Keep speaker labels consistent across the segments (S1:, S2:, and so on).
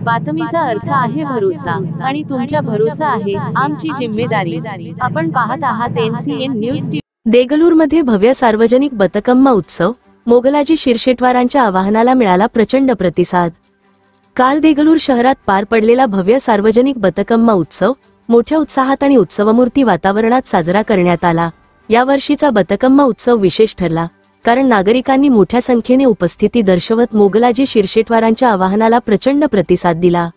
S1: बातमीचा अर्थ आहे भरोसा आणि तुमच्या भरोसा आहे आमची जिम्मेदारी। आपण पाहत आहात NCN न्यूज।
S2: देगलूरमध्ये भव्य सार्वजनिक बतकम्मा उत्सव, मोगलाजी शिरशेटवारांच्या आवाहनाला मिळाला प्रचंड प्रतिसाद। काल देगलूर शहरात पार पडलेला भव्य सार्वजनिक बतकम्मा उत्सव मोठ्या उत्साहात आणि उत्सवमूर्ती वातावरणात साजरा करण्यात आला। या वर्षीचा बतकम्मा उत्सव विशेष ठरला कारण नागरिकांनी मोठ्या संख्येने उपस्थिती दर्शवत मोगलाजी शिरशेटवारांच्या आवाहनाला प्रचंड प्रतिसाद दिला।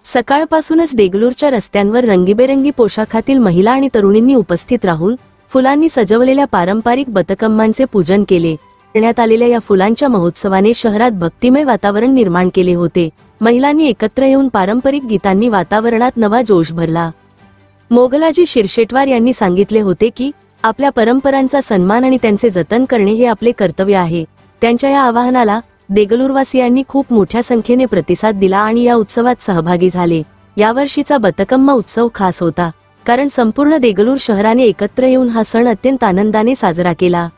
S2: सकाळपासूनच देगलूरच्या रस्त्यांवर रंगीबेरंगी पोशाखातील महिला आणि तरुणींनी उपस्थित राहून फुलांनी सजवलेल्या पारंपरिक बतकम्मांचे पूजन केले। करण्यात आलेल्या या फुलांच्या महोत्सवाने शहरात भक्तिमय वातावरण निर्माण केले होते। महिलांनी एकत्र येऊन पारंपरिक गीतांनी वातावरणात नवा जोश भरला। मोगलाजी शिरशेटवार यांनी सांगितले होते की आपल्या परंपरांचा सन्मान आणि त्यांचे जतन करणे हे आपले कर्तव्य आहे। त्यांच्या या आवाहनाला देगलूरवासियांनी खूप मोठ्या संख्येने प्रतिसाद दिला आणि या उत्सवात सहभागी झाले। यावर्षीचा बतकम्मा उत्सव खास होता कारण संपूर्ण देगलूर शहराने एकत्र येऊन हा सण अत्यंत आनंदाने साजरा केला।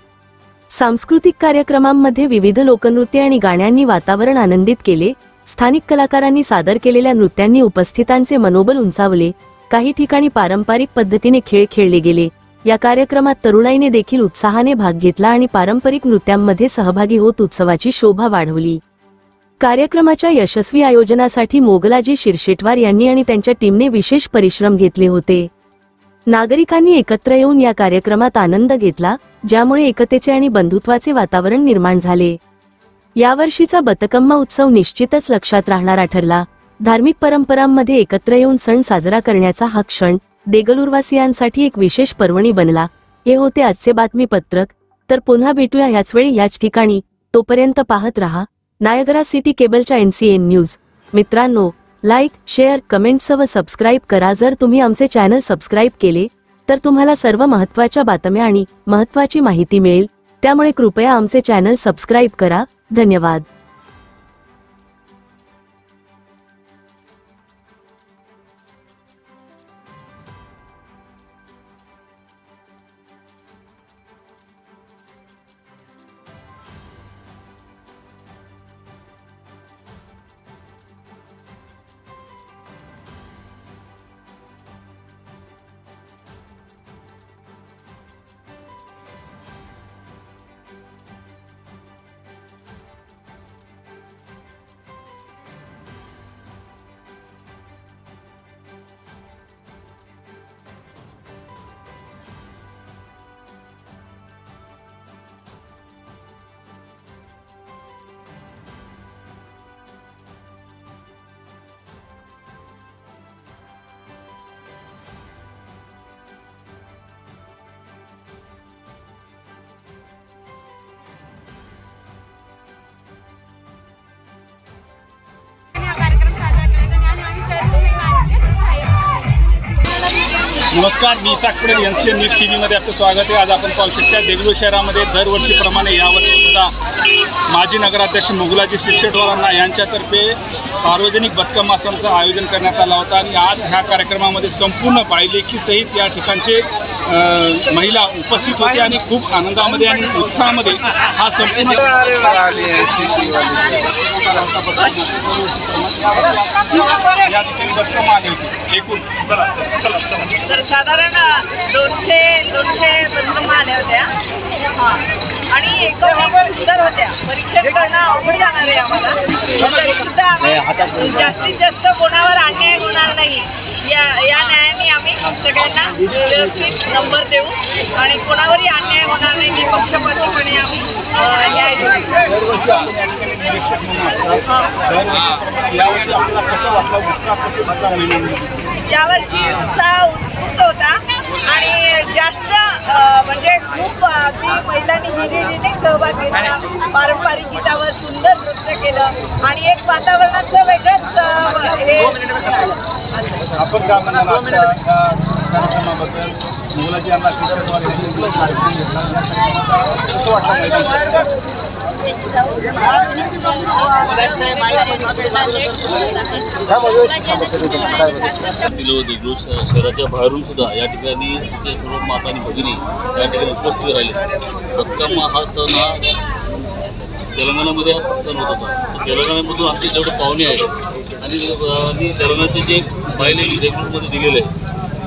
S2: सांस्कृतिक कार्यक्रमांमध्ये विविध लोकनृत्य आणि गाण्यांनी वातावरण आनंदित केले। स्थानिक कलाकारांनी सादर केलेल्या नृत्यांनी उपस्थितांचे मनोबल उंचावले। काही ठिकाणी पारंपरिक पद्धतीने खेळ खेळले गेले। या कार्यक्रमात तरुणाईने देखील उत्साहाने भाग घेतला आणि पारंपरिक नृत्यांमध्ये सहभागी होत उत्सवाची शोभा वाढवली। कार्यक्रमाच्या यशस्वी आयोजनासाठी मोगलाजी शिरशेटवार यांनी आणि त्यांच्या टीमने विशेष परिश्रम घेतले होते। नागरिकांनी एकत्र येऊन या कार्यक्रमात आनंद घेतला, ज्यामुळे एकतेचे आणि बंधुत्वाचे वातावरण निर्माण झाले। यावर्षीचा बतकम्मा उत्सव निश्चितच लक्षात राहणारा ठरला। धार्मिक परंपरांमध्ये एकत्र येऊन सण साजरा करण्याचा हा क्षण देगलूरवासियांसाठी एक विशेष पर्वणी बनला। हे होते आजचे बातमीपत्रक, तर पुन्हा भेटूया याचवेळी याच ठिकाणी। तोपर्यंत पाहत रहा नायगरा सिटी केबलच्या NCN न्यूज। मित्रांनो, लाईक, शेअर, कमेंट्स व सबस्क्राईब करा। जर तुम्ही आमचे चॅनल सबस्क्राईब केले तर तुम्हाला सर्व महत्त्वाच्या बातम्या आणि महत्त्वाची माहिती मिळेल, त्यामुळे कृपया आमचे चॅनल सबस्क्राईब करा। धन्यवाद।
S3: नमस्कार, मी साकपडे NCN न्यूज TV मध्ये आपलं स्वागत आहे। आज आपण पाहू शकता देगलूर शहरामध्ये दरवर्षीप्रमाणे यावर्षी सुद्धा माजी नगराध्यक्ष मोगलाजी शिरशेटवारांना यांच्यातर्फे सार्वजनिक बतकम्मा सणाचं आयोजन करण्यात आला होता आणि आज ह्या कार्यक्रमामध्ये संपूर्ण बायलेकी सहित या ठिकाणचे महिला उपस्थित होते आणि खूप आनंदामध्ये आणि उत्साहामध्ये हा संपूर्ण या ठिकाणी बतकम्मा आली होती। एकूण
S4: तर साधारण 200 बतकम्मा आल्या होत्या आणि एकदम सुंदर होत्या। परीक्षण करणं अवघड जाणार आहे आम्हाला, तरी सुद्धा आम्ही जास्तीत जास्त कोणावर अन्याय होणार नाही या न्यायाने आम्ही सगळ्यांना व्यवस्थित नंबर देऊ आणि कोणावरही अन्याय होणार नाही निपक्षपातीपणे आम्ही न्याय देऊ। यावर्षी उत्साह उत्स्फूर्त होता आणि जास्त म्हणजे खूप अगदी महिलांनी हिरिरीने सहभाग घेतला। पारंपरिक गीतावर सुंदर नृत्य केलं आणि एक वातावरणाचं वेगळंच हे
S3: आपण कार्यक्रमाबद्दल मोगलाजी यांना शिरशेटवार
S5: देगलूर शहराच्या बाहेरून सुद्धा या ठिकाणी सर्व माता आणि भगिनी या ठिकाणी उपस्थित राहिले। बतकम्मा हा सण हा तेलंगणामध्ये सण होत होता। तेलंगणामधून आमचे जेवढे पाहुणे आहेत आणि धरणाचे जे बैले रेग्युलरमध्ये दिलेले आहे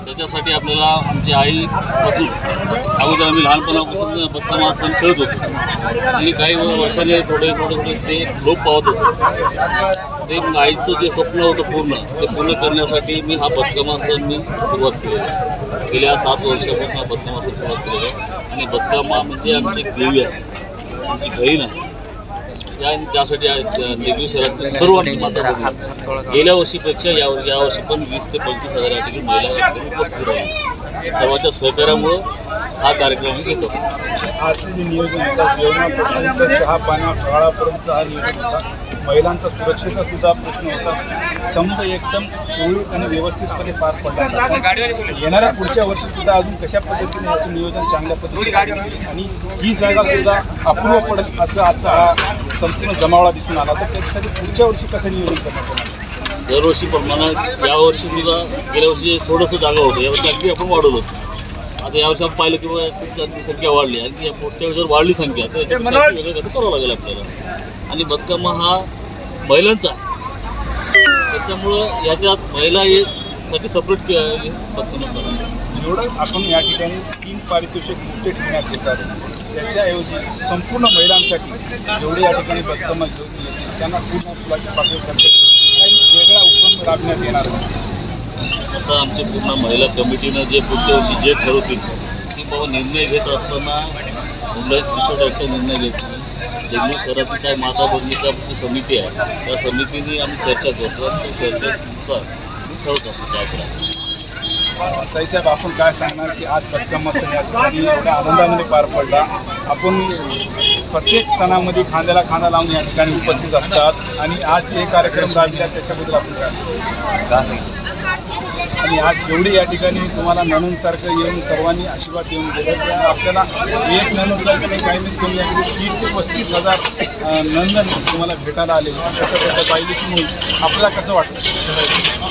S5: त्याच्यासाठी आपल्याला आमची आईपासून अगोदर आम्ही लहानपणापासून बत्तमा सण खेळत होतो आणि काही वर्षाने थोडे ते लोप पावत होतो. ते मग आईचं जे स्वप्न होतं ते पूर्ण करण्यासाठी मी हा बदकमा सण मी सुरुवात केलेला आहे. गेल्या 7 वर्षापासून हा बदकमा सण सुरुवात केलेला आहे आणि बदकमा म्हणजे आमची एक देवी आहे, आमची बहीण आहे. त्यासाठी देगलूर शहरातील सर्वांनी माता बघितली. गेल्या वर्षीपेक्षा यावर्षी पण 20 ते 25 हजार या ठिकाणी महिला उपस्थित राहिल्या. सर्वांच्या सहकार्यामुळं हा कार्यक्रम घेत असतो.
S3: आजचं जे नियोजन होतं जेवणापासून तर चहा पाण्या फराळापर्यंतचा हा नियोजन होता. महिलांचा सुरक्षेचा सुद्धा प्रश्न होता. समजा एकदम सुरळीत आणि व्यवस्थितपणे पार पडला. येणाऱ्या पुढच्या वर्षी सुद्धा अजून कशा पद्धतीने याचं नियोजन चांगल्या पद्धतीने आणि ही जागा सुद्धा अपूर्व पडेल असं आजचा हा संपूर्ण जमावळा दिसून आला. तर त्याच्यासाठी पुढच्या वर्षी कसं नियोजन करण्यात येणार?
S5: दरवर्षीप्रमाणे यावर्षी सुद्धा गेल्या वर्षी थोडंसं जागा होतं, यावर्षी अगदी आपण वाढवलं होतं. आता यावर्षी आपण पाहिलं की खूप संख्या वाढली आणि या पुढच्या वेळी जर वाढली संख्या तर याच्यापेक्षा वेगळं कसं करावं लागेल आपल्याला. आणि बदकमा हा महिलांचा आहे, त्याच्यामुळं याच्यात महिलासाठी सेपरेट बदकमा सण आहे.
S3: जेवढं आपण या ठिकाणी 3 पारितोषिक मुद्दे ठेवण्यात येतात त्याच्याऐवजी संपूर्ण महिलांसाठी जेवढे या ठिकाणी बदकमा घेऊन येतील त्यांना पूर्ण फुलाची पाकळीसाठी काही वेगळा उपक्रम राबण्यात येणार आहे.
S5: आता आमच्या पूर्ण महिला कमिटीनं जे पुढच्या वर्षी जे ठरवतील की बाबा निर्णय घेत असताना मुंबई शिक्षणाचा निर्णय घेत नाही. देगलूर शहराची काय माता भगिनीचा समिती आहे, त्या समितीने आम्ही चर्चा करतो आणि त्या चर्चेनुसार ठरवत असतो त्याकडे.
S3: ताईसाहेब, आपण काय सांगणार की आज बदकमा सण या ठिकाणी एवढ्या आनंदामध्ये पार पडला. आपण प्रत्येक सणामध्ये खांद्याला खांदा लावून या ठिकाणी उपस्थित असतात आणि आज हे कार्यक्रम राबविला त्याच्याबद्दल आपण काय आणि आज जेवढी या ठिकाणी तुम्हाला नणंदसारखं येऊन सर्वांनी आशीर्वाद देऊन गेलं त्या आपल्याला एक नणंदसारखं नाही काही नाही कमी आहे 30 ते 35 हजार नंदन तुम्हाला भेटायला आले. कसं पाहिजे की आपल्याला कसं वाटतं?